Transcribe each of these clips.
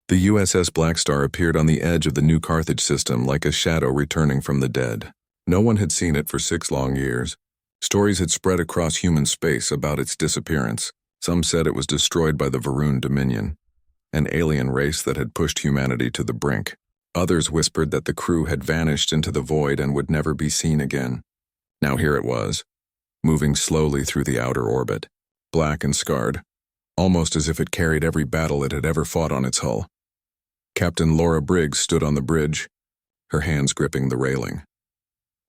The USS Blackstar appeared on the edge of the New Carthage system like a shadow returning from the dead. No one had seen it for 6 long years. Stories had spread across human space about its disappearance. Some said it was destroyed by the Varun Dominion, an alien race that had pushed humanity to the brink. Others whispered that the crew had vanished into the void and would never be seen again. Now here it was, moving slowly through the outer orbit, black and scarred, almost as if it carried every battle it had ever fought on its hull. Captain Laura Briggs stood on the bridge, her hands gripping the railing.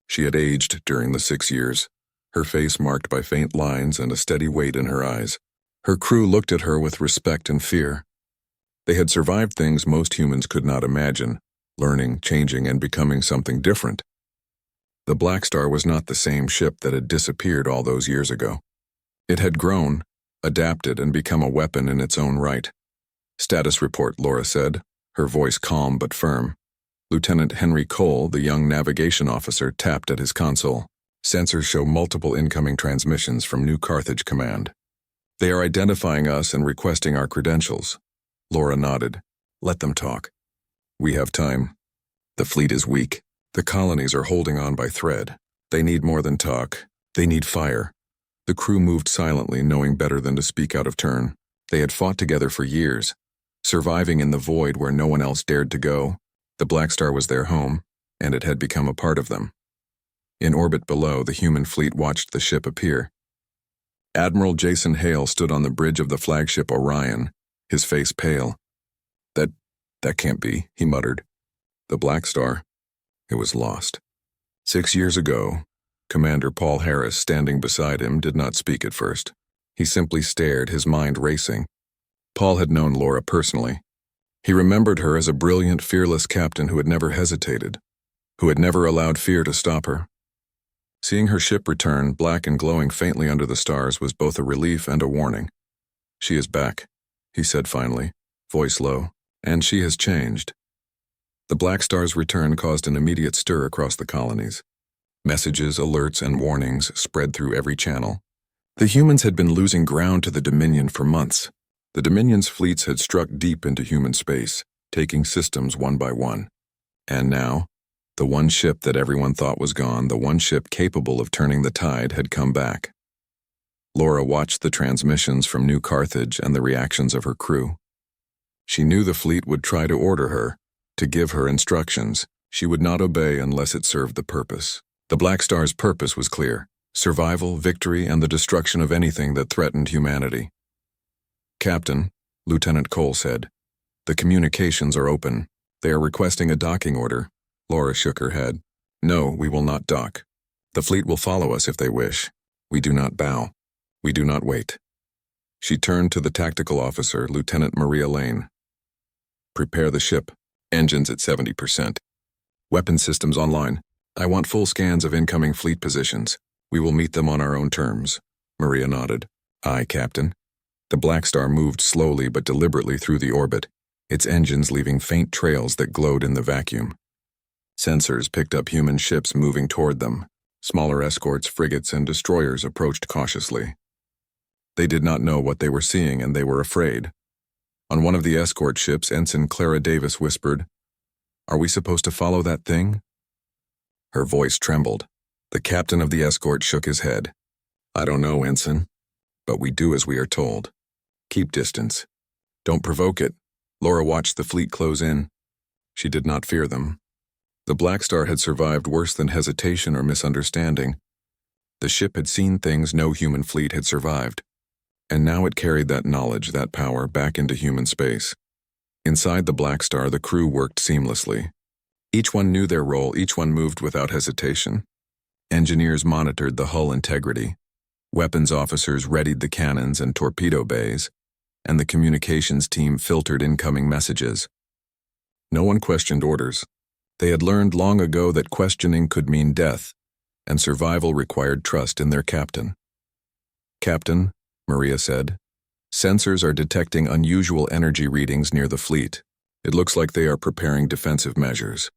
She had aged during the 6 years, her face marked by faint lines and a steady weight in her eyes. Her crew looked at her with respect and fear. They had survived things most humans could not imagine, learning, changing, and becoming something different. The Blackstar was not the same ship that had disappeared all those years ago. It had grown, adapted, and become a weapon in its own right. "Status report," Laura said, her voice calm but firm. Lieutenant Henry Cole, the young navigation officer, tapped at his console. "Sensors show multiple incoming transmissions from New Carthage Command. They are identifying us and requesting our credentials." Laura nodded. "Let them talk. We have time. The fleet is weak. The colonies are holding on by thread. They need more than talk. They need fire." The crew moved silently, knowing better than to speak out of turn. They had fought together for years, surviving in the void where no one else dared to go. The Blackstar was their home, and it had become a part of them. In orbit below, the human fleet watched the ship appear. Admiral Jason Hale stood on the bridge of the flagship Orion, his face pale. That can't be," he muttered. The Blackstar, it was lost. 6 years ago, Commander Paul Harris, standing beside him, did not speak at first. He simply stared, his mind racing. Paul had known Laura personally. He remembered her as a brilliant, fearless captain who had never hesitated, who had never allowed fear to stop her. Seeing her ship return, black and glowing faintly under the stars, was both a relief and a warning. "She is back," he said finally, voice low, "and she has changed." The Blackstar's return caused an immediate stir across the colonies. Messages, alerts, and warnings spread through every channel. The humans had been losing ground to the Dominion for months. The Dominion's fleets had struck deep into human space, taking systems one by one. And now, the one ship that everyone thought was gone, the one ship capable of turning the tide, had come back. Laura watched the transmissions from New Carthage and the reactions of her crew. She knew the fleet would try to order her, to give her instructions. She would not obey unless it served the purpose. The Blackstar's purpose was clear: survival, victory, and the destruction of anything that threatened humanity. "Captain," Lieutenant Cole said, "the communications are open. They are requesting a docking order." Laura shook her head. "No, we will not dock. The fleet will follow us if they wish. We do not bow. We do not wait." She turned to the tactical officer, Lieutenant Maria Lane. "Prepare the ship. Engines at 70%. Weapon systems online. I want full scans of incoming fleet positions. We will meet them on our own terms." Maria nodded. "Aye, Captain." The Blackstar moved slowly but deliberately through the orbit, its engines leaving faint trails that glowed in the vacuum. Sensors picked up human ships moving toward them. Smaller escorts, frigates, and destroyers approached cautiously. They did not know what they were seeing, and they were afraid. On one of the escort ships, Ensign Clara Davis whispered, "Are we supposed to follow that thing?" Her voice trembled. The captain of the escort shook his head. "I don't know, Ensign, but we do as we are told. Keep distance. Don't provoke it." Laura watched the fleet close in. She did not fear them. The Blackstar had survived worse than hesitation or misunderstanding. The ship had seen things no human fleet had survived, and now it carried that knowledge, that power, back into human space. Inside the Blackstar, the crew worked seamlessly. Each one knew their role, each one moved without hesitation. Engineers monitored the hull integrity. Weapons officers readied the cannons and torpedo bays, and the communications team filtered incoming messages. No one questioned orders. They had learned long ago that questioning could mean death, and survival required trust in their captain. "Captain," Maria said, "sensors are detecting unusual energy readings near the fleet. It looks like they are preparing defensive measures."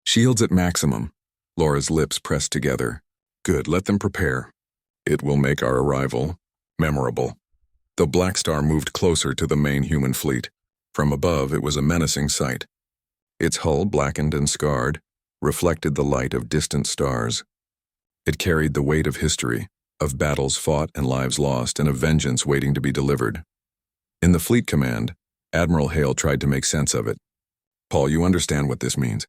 "Shields at maximum." Laura's lips pressed together. "Good, let them prepare. It will make our arrival memorable." The Blackstar moved closer to the main human fleet. From above, it was a menacing sight. Its hull, blackened and scarred, reflected the light of distant stars. It carried the weight of history, of battles fought and lives lost, and of vengeance waiting to be delivered. In the fleet command, Admiral Hale tried to make sense of it. "Paul, you understand what this means.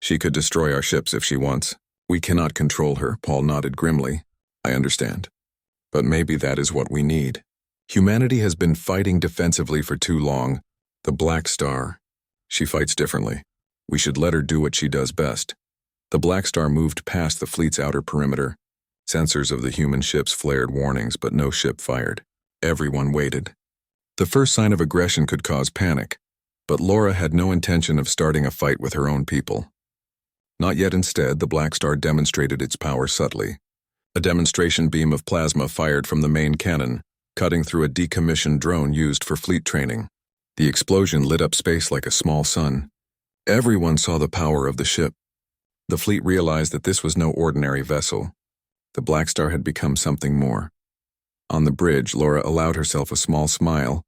She could destroy our ships if she wants. We cannot control her," Paul nodded grimly. "I understand. But maybe that is what we need. Humanity has been fighting defensively for too long. The Blackstar. She fights differently. We should let her do what she does best." The Blackstar moved past the fleet's outer perimeter. Sensors of the human ships flared warnings, but no ship fired. Everyone waited. The first sign of aggression could cause panic, but Laura had no intention of starting a fight with her own people. Not yet. Instead, the Blackstar demonstrated its power subtly. A demonstration beam of plasma fired from the main cannon, cutting through a decommissioned drone used for fleet training. The explosion lit up space like a small sun. Everyone saw the power of the ship. The fleet realized that this was no ordinary vessel. The Blackstar had become something more. On the bridge, Laura allowed herself a small smile.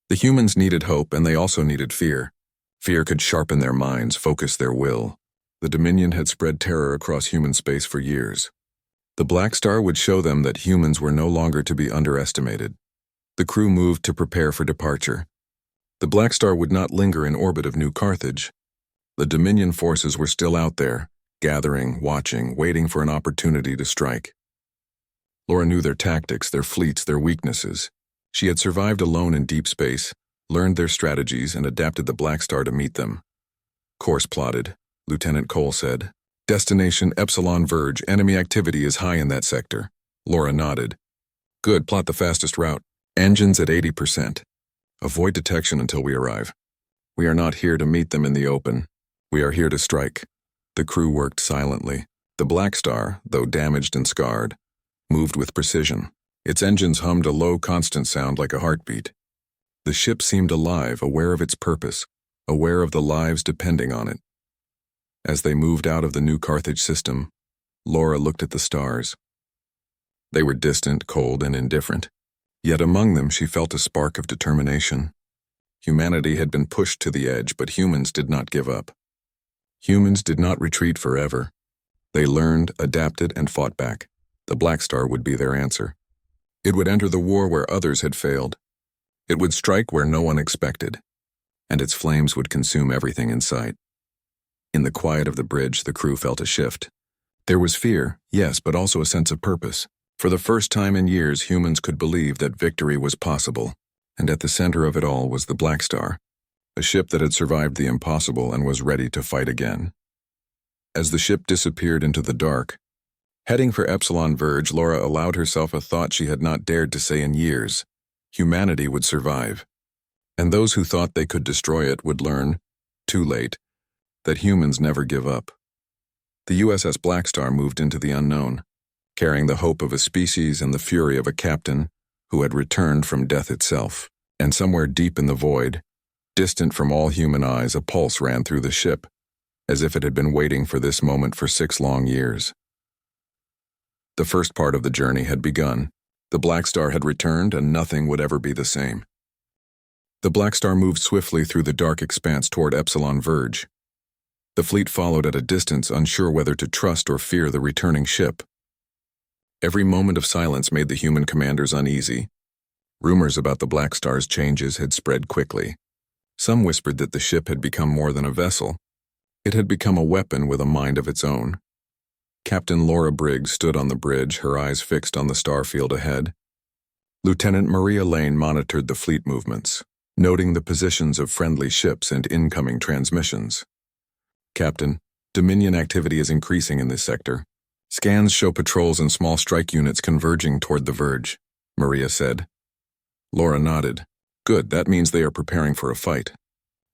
The humans needed hope, and they also needed fear. Fear could sharpen their minds, focus their will. The Dominion had spread terror across human space for years. The Blackstar would show them that humans were no longer to be underestimated. The crew moved to prepare for departure. The Blackstar would not linger in orbit of New Carthage. The Dominion forces were still out there, gathering, watching, waiting for an opportunity to strike. Laura knew their tactics, their fleets, their weaknesses. She had survived alone in deep space, learned their strategies, and adapted the Blackstar to meet them. "Course plotted," Lieutenant Cole said. "Destination Epsilon Verge. Enemy activity is high in that sector." Laura nodded. "Good, plot the fastest route. Engines at 80%. Avoid detection until we arrive. We are not here to meet them in the open. We are here to strike." The crew worked silently. The Blackstar, though damaged and scarred, moved with precision. Its engines hummed a low, constant sound like a heartbeat. The ship seemed alive, aware of its purpose, aware of the lives depending on it. As they moved out of the New Carthage system, Laura looked at the stars. They were distant, cold, and indifferent. Yet among them she felt a spark of determination. Humanity had been pushed to the edge, but humans did not give up. Humans did not retreat forever. They learned, adapted, and fought back. The Blackstar would be their answer. It would enter the war where others had failed. It would strike where no one expected, and its flames would consume everything in sight. In the quiet of the bridge, the crew felt a shift. There was fear, yes, but also a sense of purpose. For the first time in years, humans could believe that victory was possible, and at the center of it all was the Blackstar, a ship that had survived the impossible and was ready to fight again. As the ship disappeared into the dark, heading for Epsilon Verge, Laura allowed herself a thought she had not dared to say in years. Humanity would survive, and those who thought they could destroy it would learn, too late, that humans never give up. The USS Blackstar moved into the unknown, carrying the hope of a species and the fury of a captain who had returned from death itself. And somewhere deep in the void, distant from all human eyes, a pulse ran through the ship, as if it had been waiting for this moment for 6 long years. The first part of the journey had begun. The Blackstar had returned, and nothing would ever be the same. The Blackstar moved swiftly through the dark expanse toward Epsilon Verge. The fleet followed at a distance, unsure whether to trust or fear the returning ship. Every moment of silence made the human commanders uneasy. Rumors about the Blackstar's changes had spread quickly. Some whispered that the ship had become more than a vessel. It had become a weapon with a mind of its own. Captain Laura Briggs stood on the bridge, her eyes fixed on the starfield ahead. Lieutenant Maria Lane monitored the fleet movements, noting the positions of friendly ships and incoming transmissions. "Captain, Dominion activity is increasing in this sector. Scans show patrols and small strike units converging toward the Verge," Maria said. Laura nodded. "Good, that means they are preparing for a fight.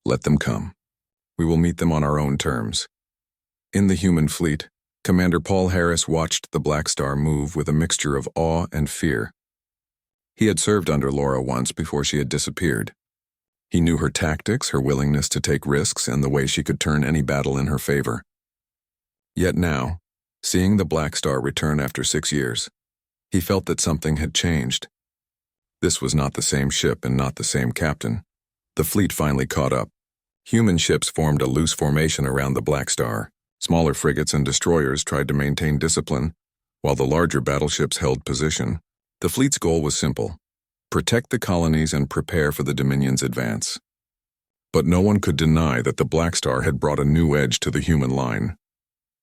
Let them come. We will meet them on our own terms." In the human fleet, Commander Paul Harris watched the Blackstar move with a mixture of awe and fear. He had served under Laura once before she had disappeared. He knew her tactics, her willingness to take risks, and the way she could turn any battle in her favor. Yet now, seeing the Blackstar return after 6 years, he felt that something had changed. This was not the same ship and not the same captain. The fleet finally caught up. Human ships formed a loose formation around the Blackstar. Smaller frigates and destroyers tried to maintain discipline, while the larger battleships held position. The fleet's goal was simple: protect the colonies and prepare for the Dominion's advance. But no one could deny that the Blackstar had brought a new edge to the human line.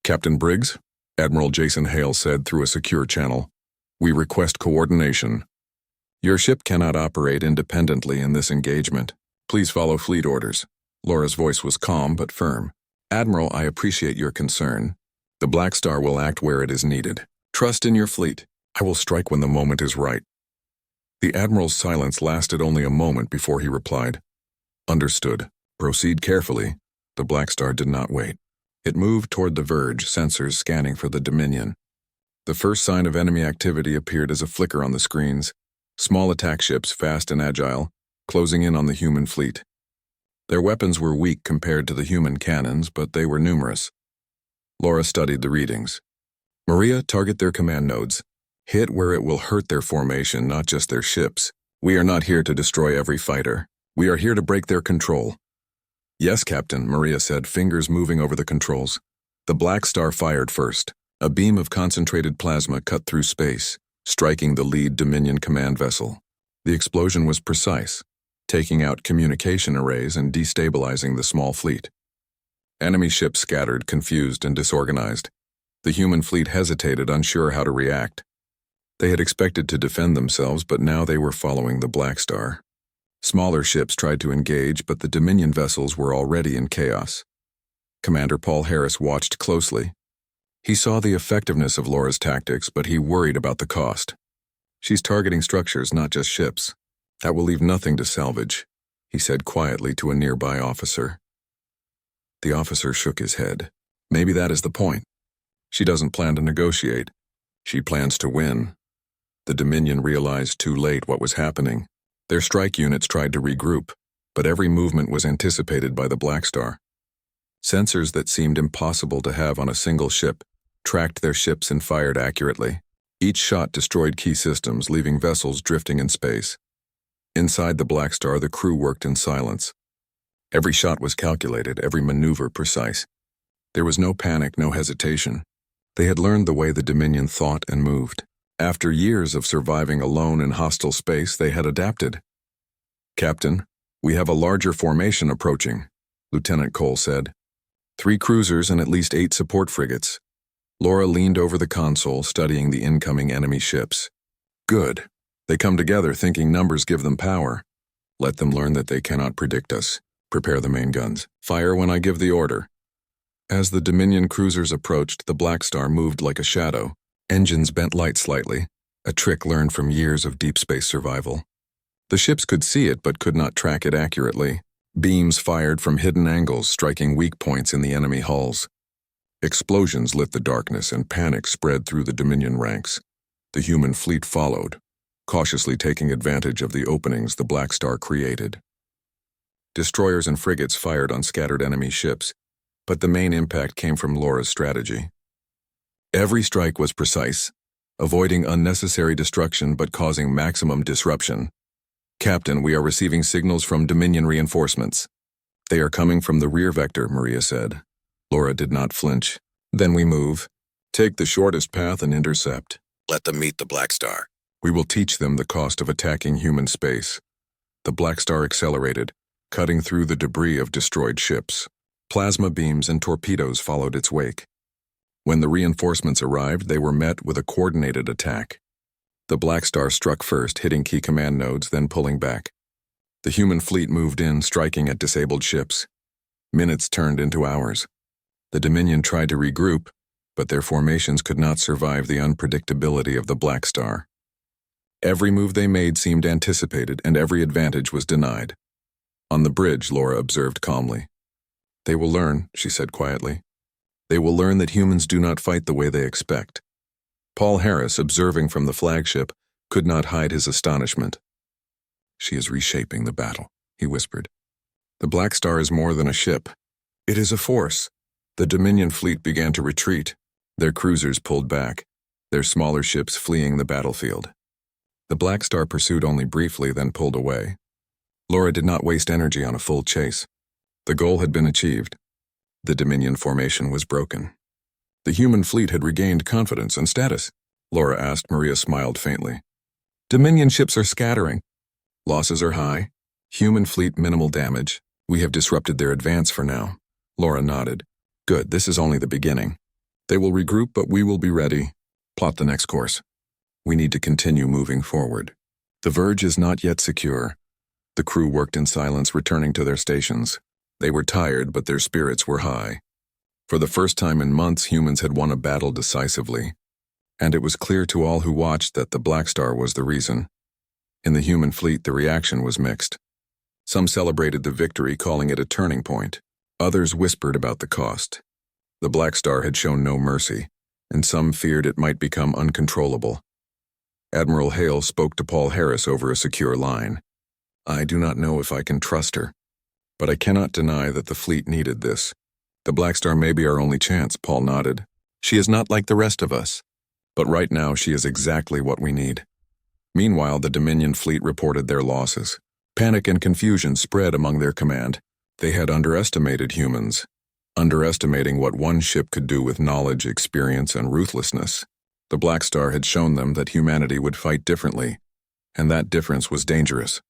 "Captain Briggs," Admiral Jason Hale said through a secure channel, "we request coordination. Your ship cannot operate independently in this engagement. Please follow fleet orders." Laura's voice was calm but firm. "Admiral, I appreciate your concern. The Blackstar will act where it is needed. Trust in your fleet. I will strike when the moment is right." The Admiral's silence lasted only a moment before he replied, "Understood. Proceed carefully." The Blackstar did not wait. It moved toward the verge, sensors scanning for the Dominion. The first sign of enemy activity appeared as a flicker on the screens. Small attack ships, fast and agile, closing in on the human fleet. Their weapons were weak compared to the human cannons, but they were numerous. Laura studied the readings. "Maria, target their command nodes. Hit where it will hurt their formation, not just their ships. We are not here to destroy every fighter. We are here to break their control." "Yes, Captain," Maria said, fingers moving over the controls. The Blackstar fired first. A beam of concentrated plasma cut through space, striking the lead Dominion command vessel. The explosion was precise, taking out communication arrays and destabilizing the small fleet. Enemy ships scattered, confused, and disorganized. The human fleet hesitated, unsure how to react. They had expected to defend themselves, but now they were following the Blackstar. Smaller ships tried to engage, but the Dominion vessels were already in chaos. Commander Paul Harris watched closely. He saw the effectiveness of Laura's tactics, but he worried about the cost. "She's targeting structures, not just ships. That will leave nothing to salvage," he said quietly to a nearby officer. The officer shook his head. "Maybe that is the point. She doesn't plan to negotiate. She plans to win." The Dominion realized too late what was happening. Their strike units tried to regroup, but every movement was anticipated by the Blackstar. Sensors that seemed impossible to have on a single ship tracked their ships and fired accurately. Each shot destroyed key systems, leaving vessels drifting in space. Inside the Blackstar, the crew worked in silence. Every shot was calculated, every maneuver precise. There was no panic, no hesitation. They had learned the way the Dominion thought and moved. After years of surviving alone in hostile space, they had adapted. "Captain, we have a larger formation approaching," Lieutenant Cole said. 3 cruisers and at least 8 support frigates. Laura leaned over the console, studying the incoming enemy ships. "Good. They come together thinking numbers give them power. Let them learn that they cannot predict us. Prepare the main guns. Fire when I give the order." As the Dominion cruisers approached, the Blackstar moved like a shadow. Engines bent light slightly, a trick learned from years of deep space survival. The ships could see it but could not track it accurately. Beams fired from hidden angles, striking weak points in the enemy hulls. Explosions lit the darkness and panic spread through the Dominion ranks. The human fleet followed, cautiously taking advantage of the openings the Blackstar created. Destroyers and frigates fired on scattered enemy ships, but the main impact came from Laura's strategy. Every strike was precise, avoiding unnecessary destruction but causing maximum disruption. "Captain, we are receiving signals from Dominion reinforcements." "They are coming from the rear vector," Maria said. Laura did not flinch. "Then we move. Take the shortest path and intercept. Let them meet the Blackstar. We will teach them the cost of attacking human space." The Blackstar accelerated, cutting through the debris of destroyed ships. Plasma beams and torpedoes followed its wake. When the reinforcements arrived, they were met with a coordinated attack. The Blackstar struck first, hitting key command nodes, then pulling back. The human fleet moved in, striking at disabled ships. Minutes turned into hours. The Dominion tried to regroup, but their formations could not survive the unpredictability of the Blackstar. Every move they made seemed anticipated, and every advantage was denied. On the bridge, Laura observed calmly. "They will learn," she said quietly. "They will learn that humans do not fight the way they expect." Paul Harris, observing from the flagship, could not hide his astonishment. "She is reshaping the battle," he whispered. "The Blackstar is more than a ship. It is a force." The Dominion fleet began to retreat. Their cruisers pulled back, their smaller ships fleeing the battlefield. The Blackstar pursued only briefly, then pulled away. Laura did not waste energy on a full chase. The goal had been achieved. The Dominion formation was broken. The human fleet had regained confidence and status. Laura asked. Maria smiled faintly. Dominion ships are scattering. Losses are high. Human fleet minimal damage. We have disrupted their advance for now. Laura nodded. Good, this is only the beginning. They will regroup, but we will be ready. Plot the next course. We need to continue moving forward. The verge is not yet secure. The crew worked in silence, returning to their stations. They were tired, but their spirits were high. For the first time in months, humans had won a battle decisively. And it was clear to all who watched that the Blackstar was the reason. In the human fleet, the reaction was mixed. Some celebrated the victory, calling it a turning point. Others whispered about the cost. The Blackstar had shown no mercy, and some feared it might become uncontrollable. Admiral Hale spoke to Paul Harris over a secure line. I do not know if I can trust her, but I cannot deny that the fleet needed this. The Blackstar may be our only chance, Paul nodded. She is not like the rest of us, but right now she is exactly what we need. Meanwhile, the Dominion fleet reported their losses. Panic and confusion spread among their command. They had underestimated humans, underestimating what one ship could do with knowledge, experience, and ruthlessness. The Blackstar had shown them that humanity would fight differently, and that difference was dangerous.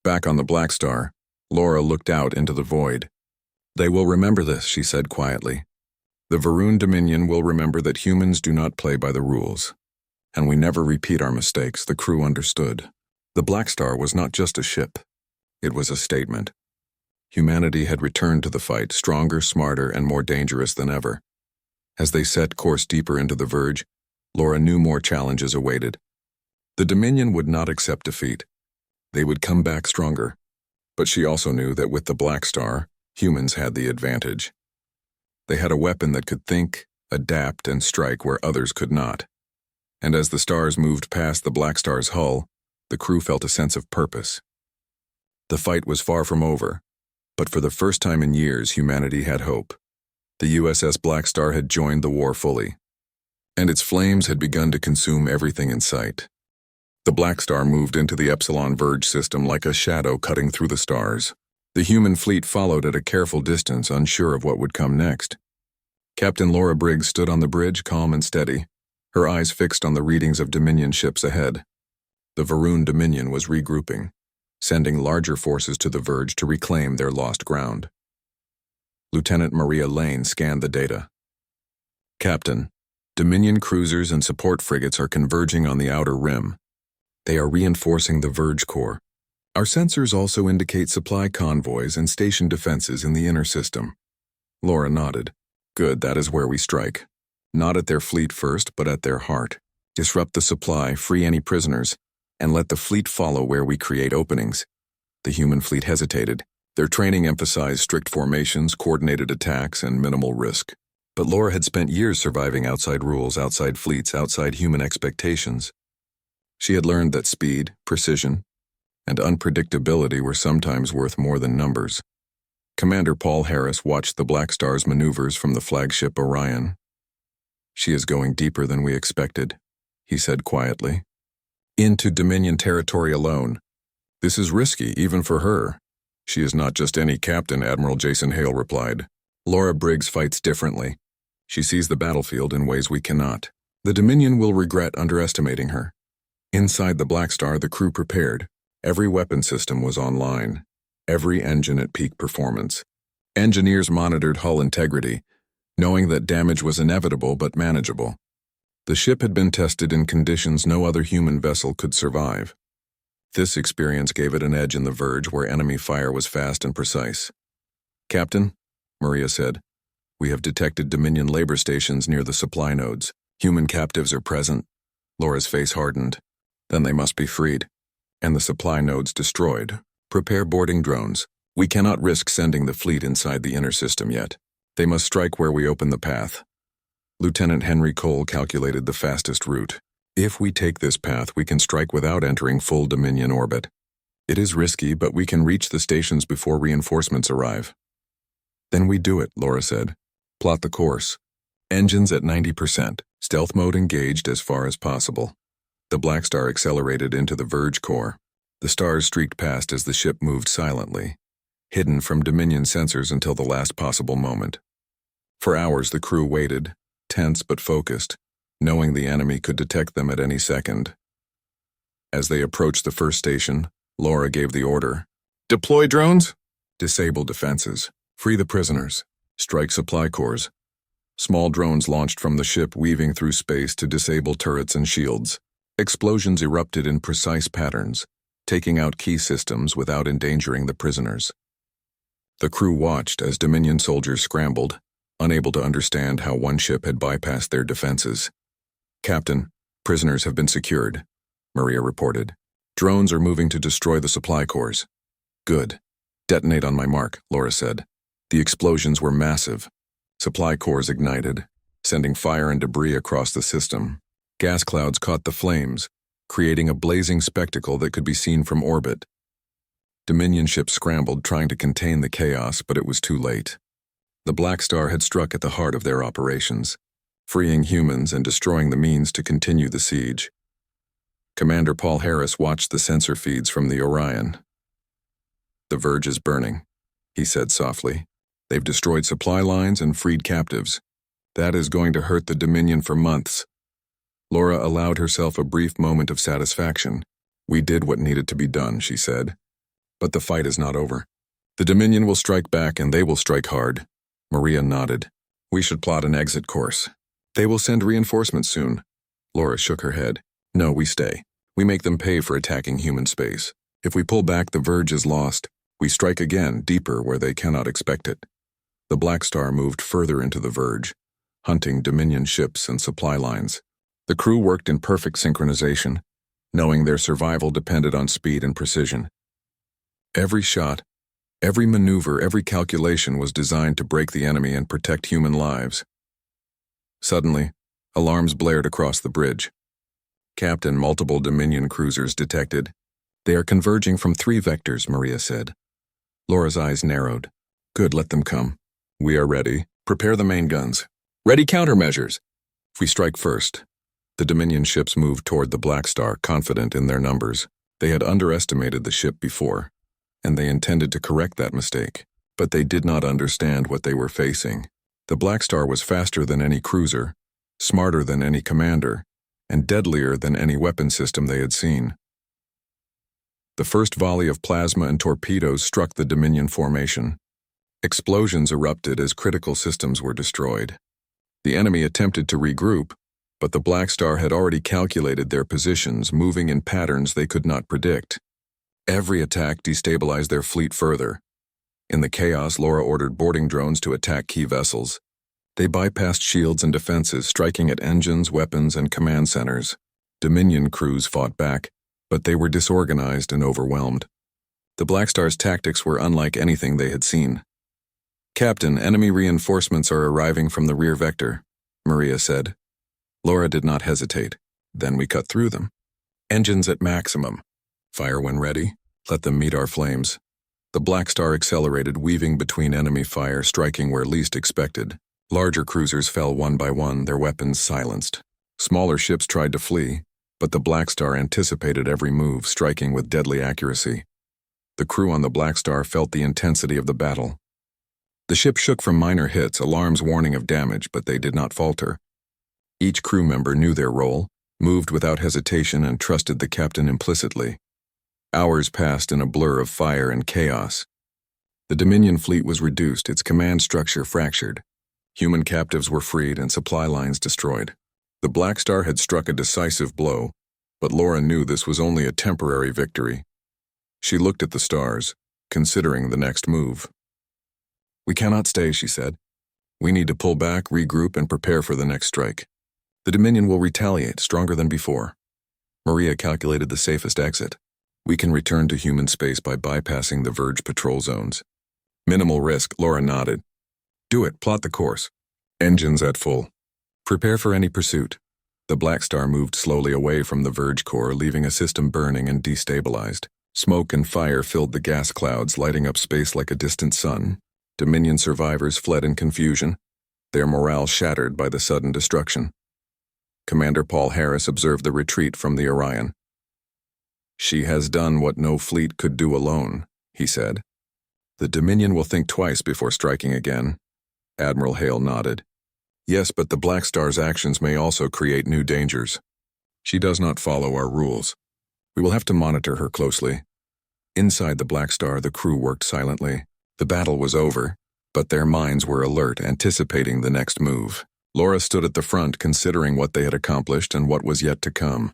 Back on the Blackstar, Laura looked out into the void. They will remember this, she said quietly. The Varun Dominion will remember that humans do not play by the rules. And we never repeat our mistakes, the crew understood. The Blackstar was not just a ship. It was a statement. Humanity had returned to the fight, stronger, smarter, and more dangerous than ever. As they set course deeper into the verge, Laura knew more challenges awaited. The Dominion would not accept defeat. They would come back stronger. But she also knew that with the Blackstar, humans had the advantage. They had a weapon that could think, adapt, and strike where others could not. And as the stars moved past the Blackstar's hull, the crew felt a sense of purpose. The fight was far from over, but for the first time in years, humanity had hope. The USS Blackstar had joined the war fully, and its flames had begun to consume everything in sight. The Blackstar moved into the Epsilon Verge system like a shadow cutting through the stars. The human fleet followed at a careful distance, unsure of what would come next. Captain Laura Briggs stood on the bridge, calm and steady, her eyes fixed on the readings of Dominion ships ahead. The Varun Dominion was regrouping, sending larger forces to the verge to reclaim their lost ground. Lieutenant Maria Lane scanned the data. Captain, Dominion cruisers and support frigates are converging on the outer rim. They are reinforcing the verge core. Our sensors also indicate supply convoys and station defenses in the inner system. Laura nodded. Good, that is where we strike. Not at their fleet first, but at their heart. Disrupt the supply, free any prisoners, and let the fleet follow where we create openings. The human fleet hesitated. Their training emphasized strict formations, coordinated attacks, and minimal risk. But Laura had spent years surviving outside rules, outside fleets, outside human expectations. She had learned that speed, precision, and unpredictability were sometimes worth more than numbers. Commander Paul Harris watched the Blackstar's maneuvers from the flagship Orion. She is going deeper than we expected, he said quietly. Into Dominion territory alone. This is risky, even for her. She is not just any captain, Admiral Jason Hale replied. Laura Briggs fights differently. She sees the battlefield in ways we cannot. The Dominion will regret underestimating her. Inside the Blackstar, the crew prepared. Every weapon system was online. Every engine at peak performance. Engineers monitored hull integrity, knowing that damage was inevitable but manageable. The ship had been tested in conditions no other human vessel could survive. This experience gave it an edge in the verge where enemy fire was fast and precise. Captain, Maria said, we have detected Dominion labor stations near the supply nodes. Human captives are present. Laura's face hardened. Then they must be freed. And the supply nodes destroyed. Prepare boarding drones. We cannot risk sending the fleet inside the inner system yet. They must strike where we open the path. Lieutenant Henry Cole calculated the fastest route. If we take this path, we can strike without entering full Dominion orbit. It is risky, but we can reach the stations before reinforcements arrive. Then we do it, Laura said. Plot the course. Engines at 90%. Stealth mode engaged as far as possible. The Blackstar accelerated into the verge core. The stars streaked past as the ship moved silently, hidden from Dominion sensors until the last possible moment. For hours the crew waited, tense but focused, knowing the enemy could detect them at any second. As they approached the first station, Laura gave the order. Deploy drones? Disable defenses. Free the prisoners. Strike supply cores. Small drones launched from the ship, weaving through space to disable turrets and shields. Explosions erupted in precise patterns, taking out key systems without endangering the prisoners. The crew watched as Dominion soldiers scrambled, unable to understand how one ship had bypassed their defenses. Captain, prisoners have been secured, Maria reported. Drones are moving to destroy the supply cores. Good. Detonate on my mark, Laura said. The explosions were massive. Supply cores ignited, sending fire and debris across the system. Gas clouds caught the flames, creating a blazing spectacle that could be seen from orbit. Dominion ships scrambled, trying to contain the chaos, but it was too late. The Blackstar had struck at the heart of their operations, freeing humans and destroying the means to continue the siege. Commander Paul Harris watched the sensor feeds from the Orion. The Verge is burning, he said softly. They've destroyed supply lines and freed captives. That is going to hurt the Dominion for months. Laura allowed herself a brief moment of satisfaction. We did what needed to be done, she said. But the fight is not over. The Dominion will strike back and they will strike hard. Maria nodded. We should plot an exit course. They will send reinforcements soon. Laura shook her head. No, we stay. We make them pay for attacking human space. If we pull back, the Verge is lost. We strike again, deeper where they cannot expect it. The Blackstar moved further into the Verge, hunting Dominion ships and supply lines. The crew worked in perfect synchronization, knowing their survival depended on speed and precision. Every shot, every maneuver, every calculation was designed to break the enemy and protect human lives. Suddenly, alarms blared across the bridge. Captain, multiple Dominion cruisers detected. They are converging from 3 vectors, Maria said. Laura's eyes narrowed. Good, let them come. We are ready. Prepare the main guns. Ready countermeasures. If we strike first. The Dominion ships moved toward the Blackstar, confident in their numbers. They had underestimated the ship before, and they intended to correct that mistake. But they did not understand what they were facing. The Blackstar was faster than any cruiser, smarter than any commander, and deadlier than any weapon system they had seen. The first volley of plasma and torpedoes struck the Dominion formation. Explosions erupted as critical systems were destroyed. The enemy attempted to regroup, but the Blackstar had already calculated their positions, moving in patterns they could not predict. Every attack destabilized their fleet further. In the chaos, Laura ordered boarding drones to attack key vessels. They bypassed shields and defenses, striking at engines, weapons, and command centers. Dominion crews fought back, but they were disorganized and overwhelmed. The Blackstar's tactics were unlike anything they had seen. Captain, enemy reinforcements are arriving from the rear vector, Maria said. Laura did not hesitate. Then we cut through them. Engines at maximum. Fire when ready. Let them meet our flames. The Blackstar accelerated, weaving between enemy fire, striking where least expected. Larger cruisers fell one by one, their weapons silenced. Smaller ships tried to flee, but the Blackstar anticipated every move, striking with deadly accuracy. The crew on the Blackstar felt the intensity of the battle. The ship shook from minor hits, alarms warning of damage, but they did not falter. Each crew member knew their role, moved without hesitation, and trusted the captain implicitly. Hours passed in a blur of fire and chaos. The Dominion fleet was reduced, its command structure fractured. Human captives were freed and supply lines destroyed. The Blackstar had struck a decisive blow, but Laura knew this was only a temporary victory. She looked at the stars, considering the next move. We cannot stay, she said. We need to pull back, regroup, and prepare for the next strike. The Dominion will retaliate, stronger than before. Maria calculated the safest exit. We can return to human space by bypassing the Verge patrol zones. Minimal risk, Laura nodded. Do it, plot the course. Engines at full. Prepare for any pursuit. The Blackstar moved slowly away from the Verge core, leaving a system burning and destabilized. Smoke and fire filled the gas clouds, lighting up space like a distant sun. Dominion survivors fled in confusion, their morale shattered by the sudden destruction. Commander Paul Harris observed the retreat from the Orion. She has done what no fleet could do alone, he said. The Dominion will think twice before striking again. Admiral Hale nodded. Yes, but the Blackstar's actions may also create new dangers. She does not follow our rules. We will have to monitor her closely. Inside the Blackstar, the crew worked silently. The battle was over, but their minds were alert, anticipating the next move. Laura stood at the front, considering what they had accomplished and what was yet to come.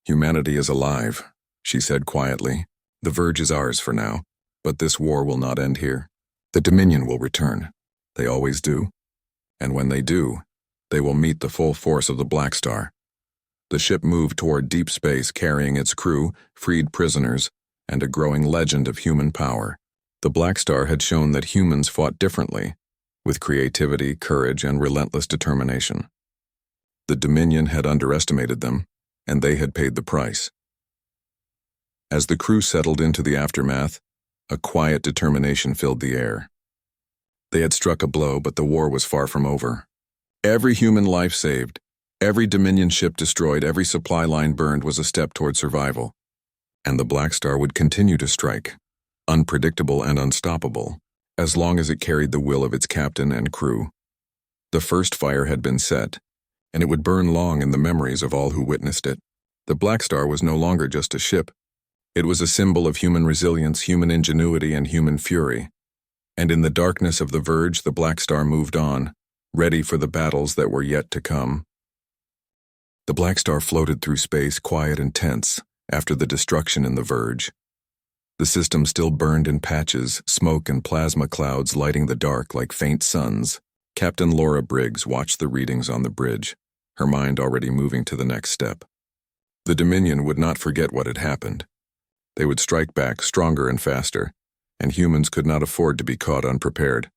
Humanity is alive, she said quietly. The Verge is ours for now, but this war will not end here. The Dominion will return. They always do. And when they do, they will meet the full force of the Blackstar. The ship moved toward deep space, carrying its crew, freed prisoners, and a growing legend of human power. The Blackstar had shown that humans fought differently, with creativity, courage, and relentless determination. The Dominion had underestimated them, and they had paid the price. As the crew settled into the aftermath, a quiet determination filled the air. They had struck a blow, but the war was far from over. Every human life saved, every Dominion ship destroyed, every supply line burned was a step toward survival. And the Blackstar would continue to strike, unpredictable and unstoppable, as long as it carried the will of its captain and crew. The first fire had been set, and it would burn long in the memories of all who witnessed it. The Blackstar was no longer just a ship. It was a symbol of human resilience, human ingenuity, and human fury. And in the darkness of the Verge, the Blackstar moved on, ready for the battles that were yet to come. The Blackstar floated through space, quiet and tense, after the destruction in the Verge. The system still burned in patches, smoke and plasma clouds lighting the dark like faint suns. Captain Laura Briggs watched the readings on the bridge, her mind already moving to the next step. The Dominion would not forget what had happened. They would strike back stronger and faster, and humans could not afford to be caught unprepared.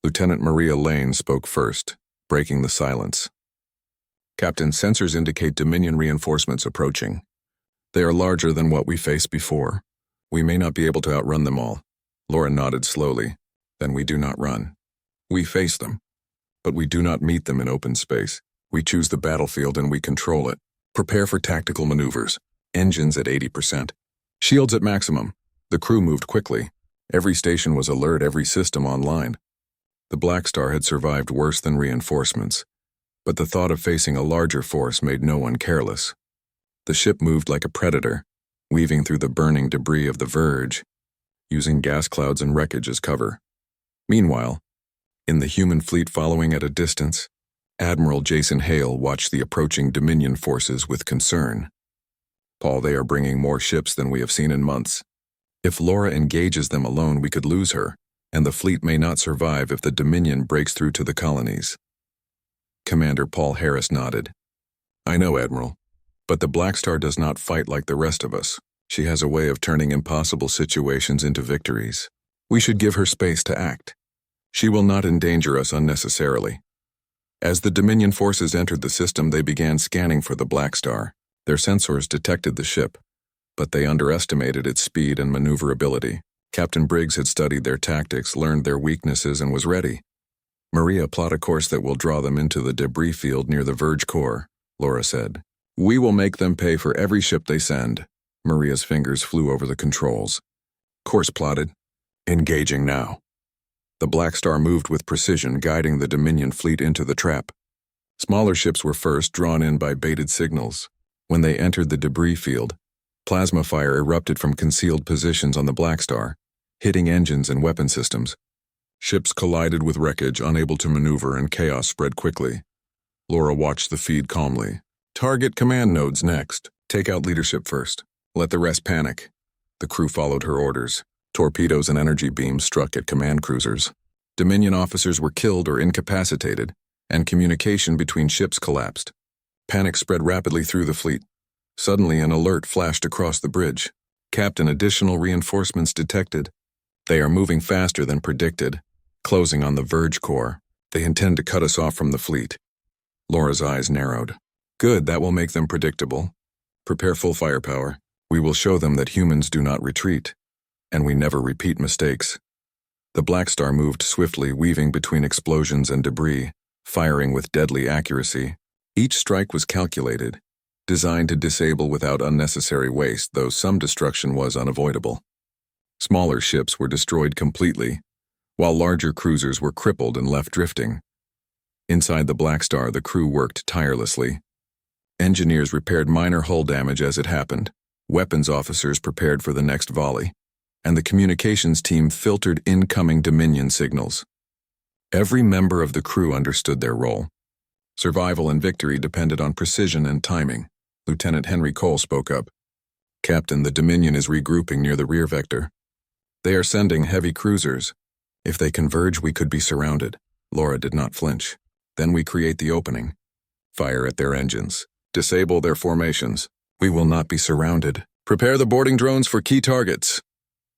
Lieutenant Maria Lane spoke first, breaking the silence. Captain, sensors indicate Dominion reinforcements approaching. They are larger than what we faced before. We may not be able to outrun them all. Laura nodded slowly. Then we do not run. We face them, but we do not meet them in open space. We choose the battlefield and we control it. Prepare for tactical maneuvers. Engines at 80%. Shields at maximum. The crew moved quickly. Every station was alert, every system online. The Blackstar had survived worse than reinforcements, but the thought of facing a larger force made no one careless. The ship moved like a predator, weaving through the burning debris of the Verge, using gas clouds and wreckage as cover. Meanwhile, in the human fleet following at a distance, Admiral Jason Hale watched the approaching Dominion forces with concern. Paul, they are bringing more ships than we have seen in months. If Laura engages them alone, we could lose her, and the fleet may not survive if the Dominion breaks through to the colonies. Commander Paul Harris nodded. I know, Admiral, but the Blackstar does not fight like the rest of us. She has a way of turning impossible situations into victories. We should give her space to act. She will not endanger us unnecessarily. As the Dominion forces entered the system, they began scanning for the Blackstar. Their sensors detected the ship, but they underestimated its speed and maneuverability. Captain Briggs had studied their tactics, learned their weaknesses, and was ready. Maria, plot a course that will draw them into the debris field near the Verge core, Laura said. We will make them pay for every ship they send. Maria's fingers flew over the controls. Course plotted. Engaging now. The Blackstar moved with precision, guiding the Dominion fleet into the trap. Smaller ships were first, drawn in by baited signals. When they entered the debris field, plasma fire erupted from concealed positions on the Blackstar, hitting engines and weapon systems. Ships collided with wreckage, unable to maneuver, and chaos spread quickly. Laura watched the feed calmly. Target command nodes next. Take out leadership first. Let the rest panic. The crew followed her orders. Torpedoes and energy beams struck at command cruisers. Dominion officers were killed or incapacitated, and communication between ships collapsed. Panic spread rapidly through the fleet. Suddenly, an alert flashed across the bridge. Captain, additional reinforcements detected. They are moving faster than predicted, closing on the Verge core. They intend to cut us off from the fleet. Laura's eyes narrowed. Good, that will make them predictable. Prepare full firepower. We will show them that humans do not retreat, and we never repeat mistakes. The Blackstar moved swiftly, weaving between explosions and debris, firing with deadly accuracy. Each strike was calculated, designed to disable without unnecessary waste, though some destruction was unavoidable. Smaller ships were destroyed completely, while larger cruisers were crippled and left drifting. Inside the Blackstar, the crew worked tirelessly. Engineers repaired minor hull damage as it happened, weapons officers prepared for the next volley, and the communications team filtered incoming Dominion signals. Every member of the crew understood their role. Survival and victory depended on precision and timing. Lieutenant Henry Cole spoke up. "Captain, the Dominion is regrouping near the rear vector. They are sending heavy cruisers. If they converge, we could be surrounded." Laura did not flinch. "Then we create the opening. Fire at their engines. Disable their formations. We will not be surrounded. Prepare the boarding drones for key targets."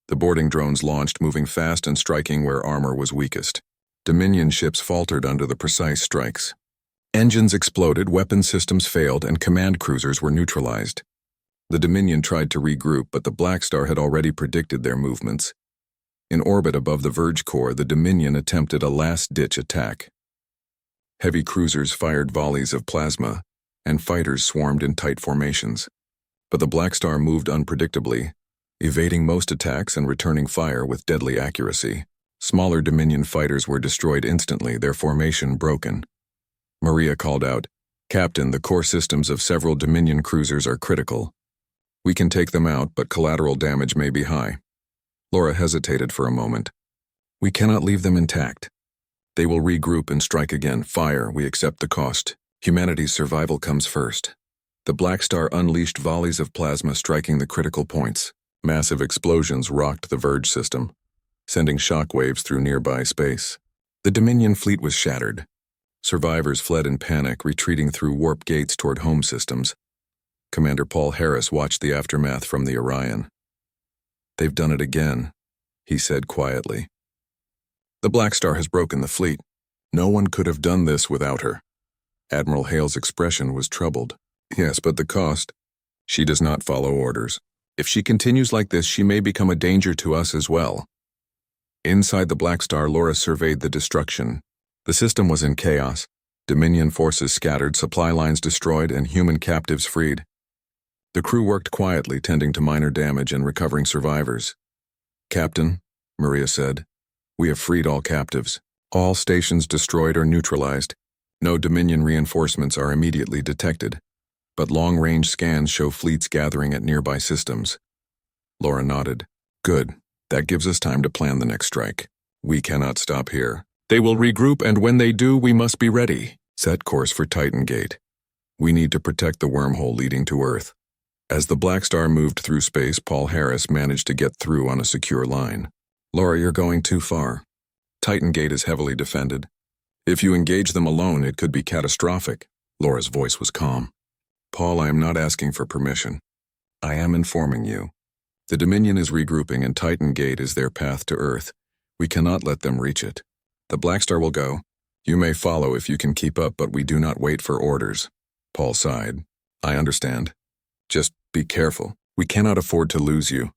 The boarding drones launched, moving fast and striking where armor was weakest. Dominion ships faltered under the precise strikes. Engines exploded, weapon systems failed, and command cruisers were neutralized. The Dominion tried to regroup, but the Blackstar had already predicted their movements. In orbit above the Verge core, the Dominion attempted a last-ditch attack. Heavy cruisers fired volleys of plasma, and fighters swarmed in tight formations. But the Blackstar moved unpredictably, evading most attacks and returning fire with deadly accuracy. Smaller Dominion fighters were destroyed instantly, their formation broken. Maria called out, "Captain, the core systems of several Dominion cruisers are critical. We can take them out, but collateral damage may be high." Laura hesitated for a moment. "We cannot leave them intact. They will regroup and strike again. Fire, we accept the cost. Humanity's survival comes first." The Blackstar unleashed volleys of plasma, striking the critical points. Massive explosions rocked the Verge system, sending shockwaves through nearby space. The Dominion fleet was shattered. Survivors fled in panic, retreating through warp gates toward home systems. Commander Paul Harris watched the aftermath from the Orion. "They've done it again," he said quietly. "The Blackstar has broken the fleet. No one could have done this without her." Admiral Hale's expression was troubled. "Yes, but the cost. She does not follow orders. If she continues like this, she may become a danger to us as well." Inside the Blackstar, Laura surveyed the destruction. The system was in chaos. Dominion forces scattered, supply lines destroyed, and human captives freed. The crew worked quietly, tending to minor damage and recovering survivors. "Captain," Maria said, "we have freed all captives. All stations destroyed or neutralized. No Dominion reinforcements are immediately detected, but long-range scans show fleets gathering at nearby systems." Laura nodded. "Good. That gives us time to plan the next strike. We cannot stop here. They will regroup, and when they do, we must be ready. Set course for Titan Gate. We need to protect the wormhole leading to Earth." As the Blackstar moved through space, Paul Harris managed to get through on a secure line. "Laura, you're going too far. Titan Gate is heavily defended. If you engage them alone, it could be catastrophic." Laura's voice was calm. "Paul, I am not asking for permission. I am informing you. The Dominion is regrouping, and Titan Gate is their path to Earth. We cannot let them reach it. The Blackstar will go. You may follow if you can keep up, but we do not wait for orders." Paul sighed. "I understand. Just be careful. We cannot afford to lose you."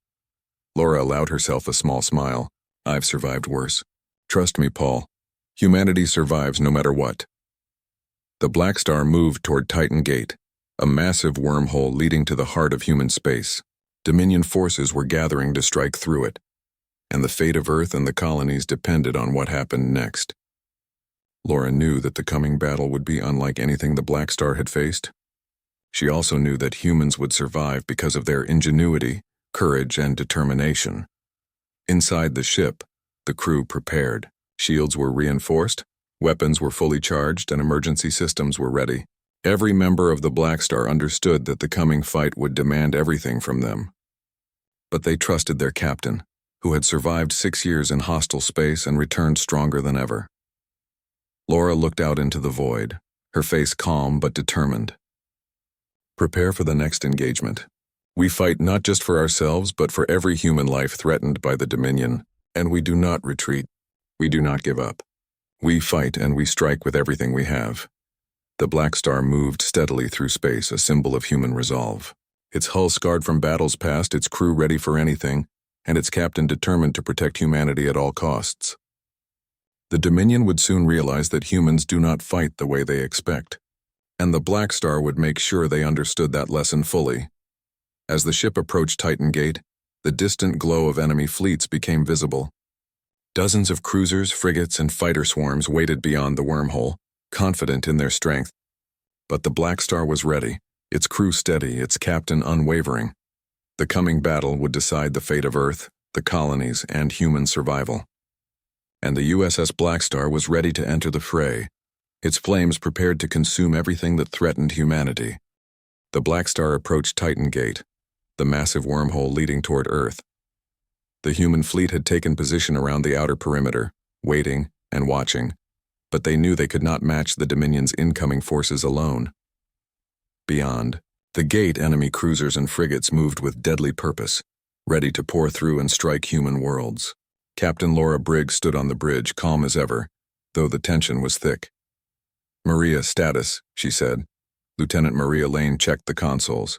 Laura allowed herself a small smile. "I've survived worse. Trust me, Paul. Humanity survives no matter what." The Blackstar moved toward Titan Gate, a massive wormhole leading to the heart of human space. Dominion forces were gathering to strike through it, and the fate of Earth and the colonies depended on what happened next. Laura knew that the coming battle would be unlike anything the Blackstar had faced. She also knew that humans would survive because of their ingenuity, courage, and determination. Inside the ship, the crew prepared. Shields were reinforced, weapons were fully charged, and emergency systems were ready. Every member of the Blackstar understood that the coming fight would demand everything from them. But they trusted their captain, who had survived 6 years in hostile space and returned stronger than ever. Laura looked out into the void, her face calm but determined. "Prepare for the next engagement. We fight not just for ourselves, but for every human life threatened by the Dominion, and we do not retreat. We do not give up. We fight and we strike with everything we have." The Blackstar moved steadily through space, a symbol of human resolve. Its hull scarred from battles past, its crew ready for anything, and its captain determined to protect humanity at all costs. The Dominion would soon realize that humans do not fight the way they expect, and the Blackstar would make sure they understood that lesson fully. As the ship approached Titan Gate, the distant glow of enemy fleets became visible. Dozens of cruisers, frigates, and fighter swarms waited beyond the wormhole, confident in their strength. But the Blackstar was ready, its crew steady, its captain unwavering. The coming battle would decide the fate of Earth, the colonies, and human survival. And the USS Blackstar was ready to enter the fray, its flames prepared to consume everything that threatened humanity. The Blackstar approached Titan Gate, the massive wormhole leading toward Earth. The human fleet had taken position around the outer perimeter, waiting and watching, but they knew they could not match the Dominion's incoming forces alone. Beyond the gate, enemy cruisers and frigates moved with deadly purpose, ready to pour through and strike human worlds. Captain Laura Briggs stood on the bridge, calm as ever, though the tension was thick. "Maria, status," she said. Lieutenant Maria Lane checked the consoles.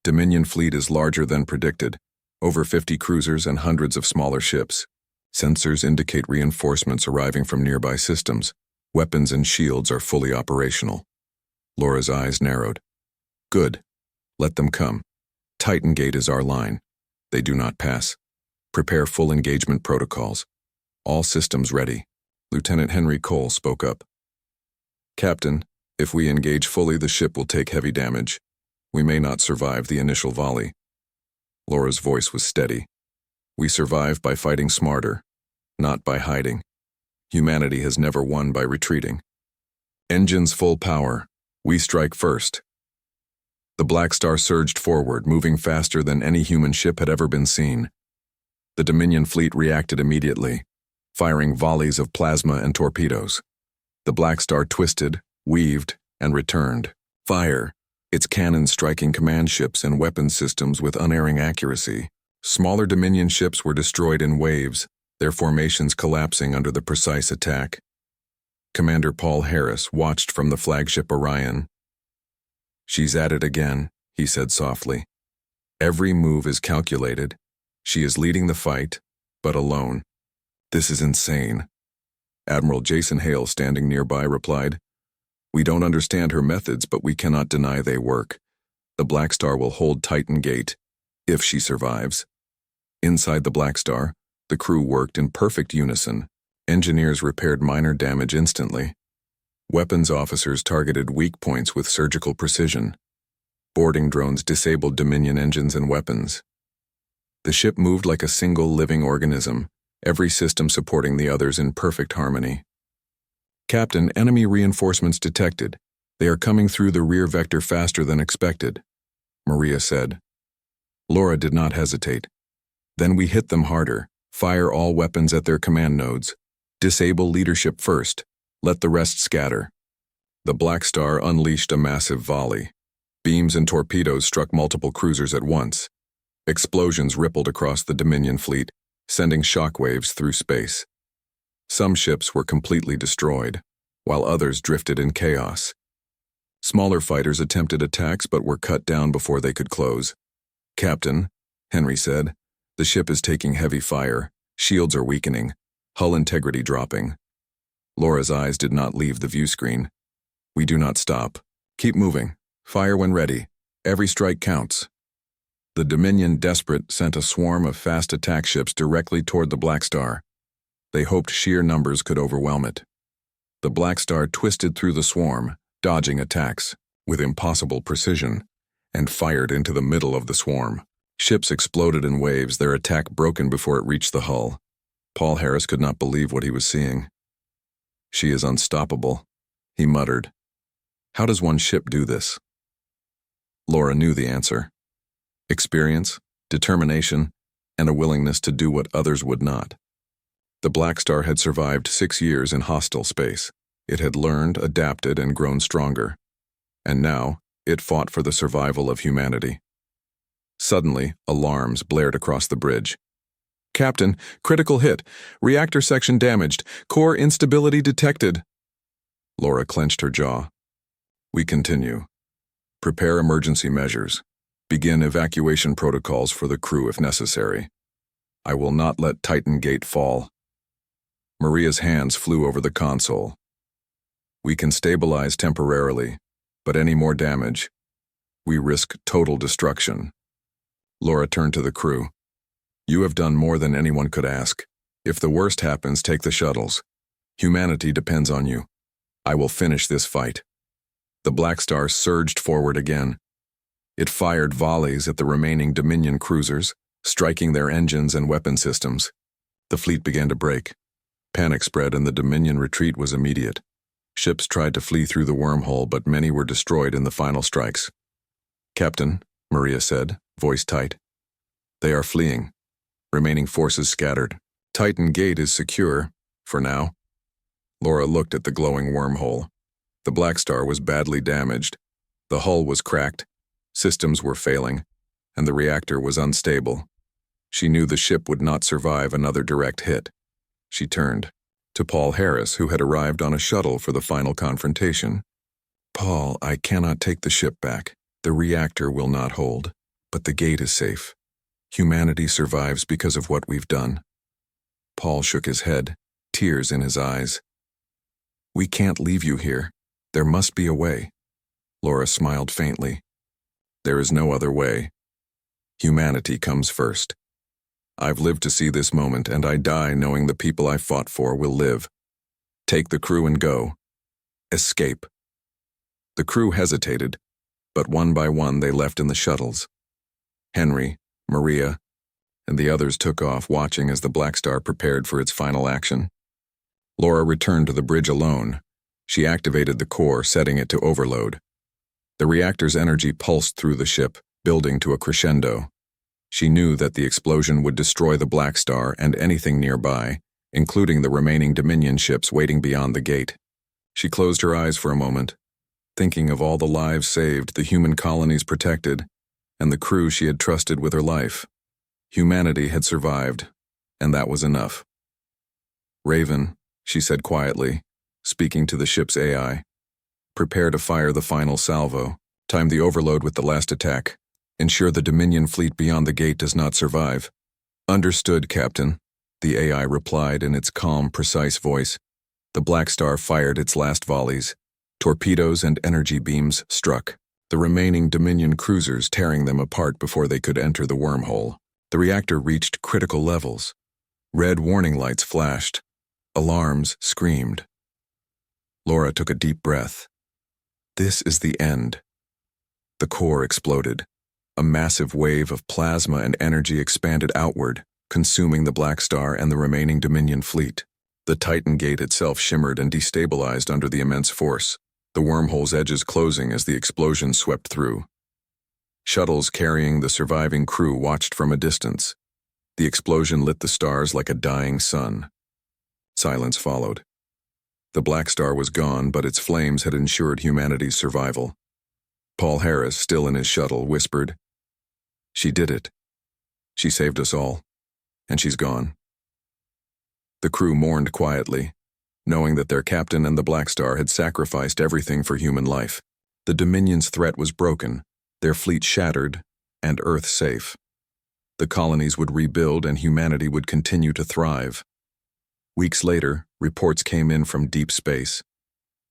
"Dominion fleet is larger than predicted, over 50 cruisers and hundreds of smaller ships. Sensors indicate reinforcements arriving from nearby systems. Weapons and shields are fully operational." Laura's eyes narrowed. "Good. Let them come. Titan Gate is our line. They do not pass. Prepare full engagement protocols. All systems ready." Lieutenant Henry Cole spoke up. "Captain, if we engage fully, the ship will take heavy damage. We may not survive the initial volley." Laura's voice was steady. "We survive by fighting smarter, not by hiding. Humanity has never won by retreating. Engines full power. We strike first." The Blackstar surged forward, moving faster than any human ship had ever been seen. The Dominion fleet reacted immediately, firing volleys of plasma and torpedoes. The Blackstar twisted, weaved, and returned. Fire, its cannons striking command ships and weapons systems with unerring accuracy. Smaller Dominion ships were destroyed in waves, their formations collapsing under the precise attack. Commander Paul Harris watched from the flagship Orion. "She's at it again," he said softly. "Every move is calculated. She is leading the fight, but alone. This is insane." Admiral Jason Hale, standing nearby, replied, "We don't understand her methods, but we cannot deny they work. The Blackstar will hold Titan Gate, if she survives." Inside the Blackstar, the crew worked in perfect unison. Engineers repaired minor damage instantly. Weapons officers targeted weak points with surgical precision. Boarding drones disabled Dominion engines and weapons. The ship moved like a single living organism, every system supporting the others in perfect harmony. "Captain, enemy reinforcements detected. They are coming through the rear vector faster than expected," Maria said. Laura did not hesitate. "Then we hit them harder. Fire all weapons at their command nodes. Disable leadership first. Let the rest scatter." The Blackstar unleashed a massive volley. Beams and torpedoes struck multiple cruisers at once. Explosions rippled across the Dominion fleet, sending shockwaves through space. Some ships were completely destroyed, while others drifted in chaos. Smaller fighters attempted attacks but were cut down before they could close. "Captain," Henry said, "the ship is taking heavy fire. Shields are weakening. Hull integrity dropping." Laura's eyes did not leave the view screen. "We do not stop. Keep moving. Fire when ready. Every strike counts." The Dominion, desperate, sent a swarm of fast attack ships directly toward the Blackstar. They hoped sheer numbers could overwhelm it. The Blackstar twisted through the swarm, dodging attacks with impossible precision, and fired into the middle of the swarm. Ships exploded in waves, their attack broken before it reached the hull. Paul Harris could not believe what he was seeing. "She is unstoppable," he muttered. "How does one ship do this?" Laura knew the answer. Experience, determination, and a willingness to do what others would not. The Blackstar had survived 6 years in hostile space. It had learned, adapted, and grown stronger. And now, it fought for the survival of humanity. Suddenly, alarms blared across the bridge. "Captain, critical hit. Reactor section damaged. Core instability detected." Laura clenched her jaw. "We continue. Prepare emergency measures. Begin evacuation protocols for the crew if necessary. I will not let Titan Gate fall." Maria's hands flew over the console. "We can stabilize temporarily. But any more damage, we risk total destruction. Laura turned to the crew. You have done more than anyone could ask. If the worst happens, take the shuttles. Humanity depends on you. I will finish this fight. The Blackstar surged forward again. It fired volleys at the remaining Dominion cruisers, striking their engines and weapon systems. The fleet began to break. Panic spread and the Dominion retreat was immediate. Ships tried to flee through the wormhole, but many were destroyed in the final strikes. Captain, Maria said, voice tight. They are fleeing. Remaining forces scattered. Titan Gate is secure, for now. Laura looked at the glowing wormhole. The Blackstar was badly damaged. The hull was cracked, systems were failing, and the reactor was unstable. She knew the ship would not survive another direct hit. She turned to Paul Harris, who had arrived on a shuttle for the final confrontation. Paul, I cannot take the ship back. The reactor will not hold, but the gate is safe. Humanity survives because of what we've done. Paul shook his head, tears in his eyes. We can't leave you here. There must be a way. Laura smiled faintly. There is no other way. Humanity comes first. I've lived to see this moment, and I die knowing the people I fought for will live. Take the crew and go. Escape. The crew hesitated, but one by one they left in the shuttles. Henry, Maria, and the others took off, watching as the Blackstar prepared for its final action. Laura returned to the bridge alone. She activated the core, setting it to overload. The reactor's energy pulsed through the ship, building to a crescendo. She knew that the explosion would destroy the Blackstar and anything nearby, including the remaining Dominion ships waiting beyond the gate. She closed her eyes for a moment, thinking of all the lives saved, the human colonies protected, and the crew she had trusted with her life. Humanity had survived, and that was enough. Raven, she said quietly, speaking to the ship's AI. Prepare to fire the final salvo. Time the overload with the last attack. Ensure the Dominion fleet beyond the gate does not survive. Understood, Captain, the AI replied in its calm, precise voice. The Blackstar fired its last volleys. Torpedoes and energy beams struck, the remaining Dominion cruisers tearing them apart before they could enter the wormhole. The reactor reached critical levels. Red warning lights flashed. Alarms screamed. Laura took a deep breath. This is the end. The core exploded. A massive wave of plasma and energy expanded outward, consuming the Blackstar and the remaining Dominion fleet. The Titan Gate itself shimmered and destabilized under the immense force, the wormhole's edges closing as the explosion swept through. Shuttles carrying the surviving crew watched from a distance. The explosion lit the stars like a dying sun. Silence followed. The Blackstar was gone, but its flames had ensured humanity's survival. Paul Harris, still in his shuttle, whispered, She did it. She saved us all, and she's gone. The crew mourned quietly, knowing that their captain and the Blackstar had sacrificed everything for human life. The Dominion's threat was broken, their fleet shattered, and Earth safe. The colonies would rebuild and humanity would continue to thrive. Weeks later, reports came in from deep space.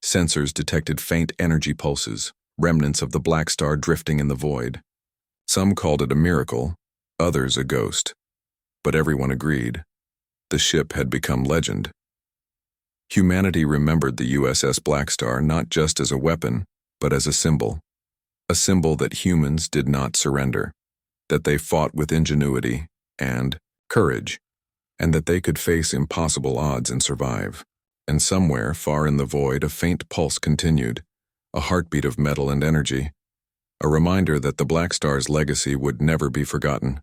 Sensors detected faint energy pulses, remnants of the Blackstar drifting in the void. Some called it a miracle, others a ghost. But everyone agreed. The ship had become legend. Humanity remembered the USS Blackstar not just as a weapon, but as a symbol that humans did not surrender, that they fought with ingenuity and courage, and that they could face impossible odds and survive. And somewhere, far in the void, a faint pulse continued, a heartbeat of metal and energy, a reminder that the Blackstar's legacy would never be forgotten.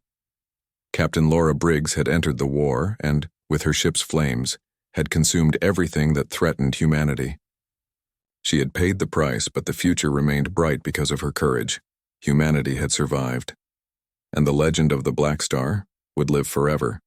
Captain Laura Briggs had entered the war and, with her ship's flames, had consumed everything that threatened humanity. She had paid the price, but the future remained bright because of her courage. Humanity had survived, and the legend of the Blackstar would live forever.